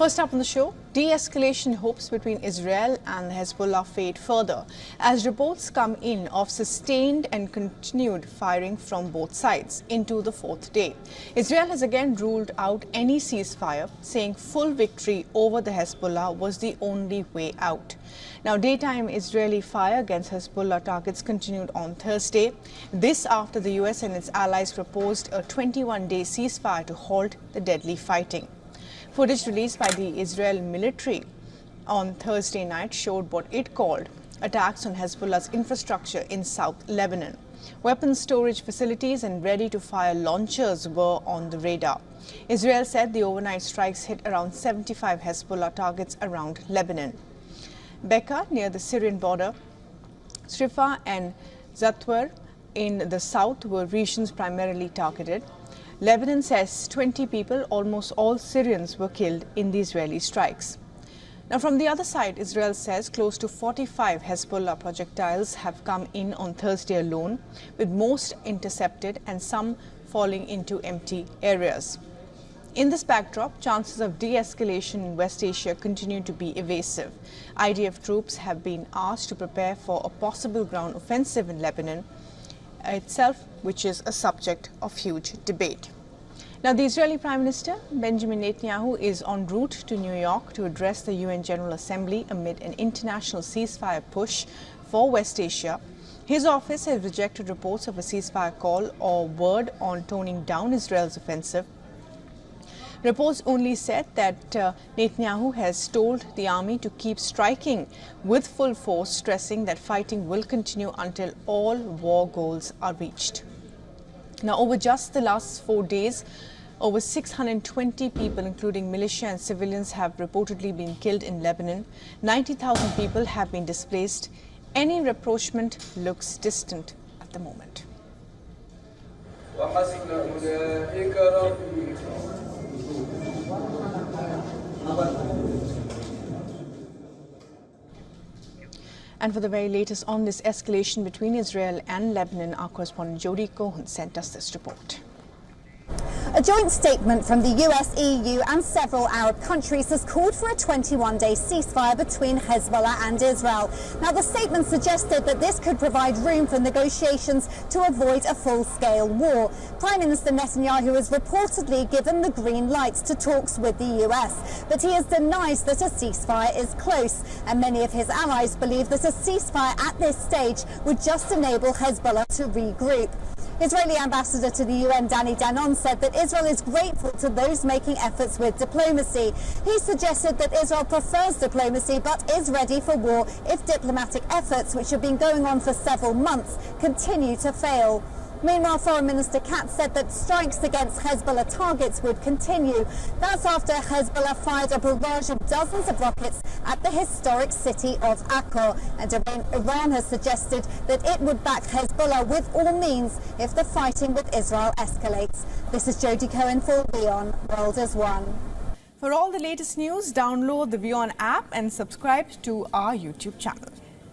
First up on the show, de-escalation hopes between Israel and Hezbollah fade further as reports come in of sustained and continued firing from both sides into the fourth day. Israel has again ruled out any ceasefire, saying full victory over the Hezbollah was the only way out. Now, daytime Israeli fire against Hezbollah targets continued on Thursday. This after the US and its allies proposed a 21-day ceasefire to halt the deadly fighting. Footage released by the Israel military on Thursday night showed what it called attacks on Hezbollah's infrastructure in South Lebanon. Weapons storage facilities and ready-to-fire launchers were on the radar. Israel said the overnight strikes hit around 75 Hezbollah targets around Lebanon. Bekaa, near the Syrian border, Srifa and Zatwar in the south were regions primarily targeted. Lebanon says 20 people, almost all Syrians, were killed in the Israeli strikes. Now, from the other side, Israel says close to 45 Hezbollah projectiles have come in on Thursday alone, with most intercepted and some falling into empty areas. In this backdrop, chances of de-escalation in West Asia continue to be evasive. IDF troops have been asked to prepare for a possible ground offensive in Lebanon itself, which is a subject of huge debate. Now, the Israeli Prime Minister Benjamin Netanyahu is en route to New York to address the UN General Assembly amid an international ceasefire push for West Asia. His office has rejected reports of a ceasefire call or word on toning down Israel's offensive. Reports only said that Netanyahu has told the army to keep striking with full force, stressing that fighting will continue until all war goals are reached. Now, over just the last 4 days, over 620 people, including militia and civilians, have reportedly been killed in Lebanon. 90,000 people have been displaced. Any rapprochement looks distant at the moment. And for the very latest on this escalation between Israel and Lebanon, our correspondent Jody Cohen sent us this report. A joint statement from the US, EU and several Arab countries has called for a 21-day ceasefire between Hezbollah and Israel. Now, the statement suggested that this could provide room for negotiations to avoid a full-scale war. Prime Minister Netanyahu has reportedly given the green light to talks with the US, but he has denied that a ceasefire is close, and many of his allies believe that a ceasefire at this stage would just enable Hezbollah to regroup. Israeli ambassador to the UN, Danny Danon, said that Israel is grateful to those making efforts with diplomacy. He suggested that Israel prefers diplomacy but is ready for war if diplomatic efforts, which have been going on for several months, continue to fail. Meanwhile, Foreign Minister Katz said that strikes against Hezbollah targets would continue. That's after Hezbollah fired a barrage of dozens of rockets at the historic city of Akko. And Iran has suggested that it would back Hezbollah with all means if the fighting with Israel escalates. This is Jody Cohen for WION World as One. For all the latest news, download the WION app and subscribe to our YouTube channel.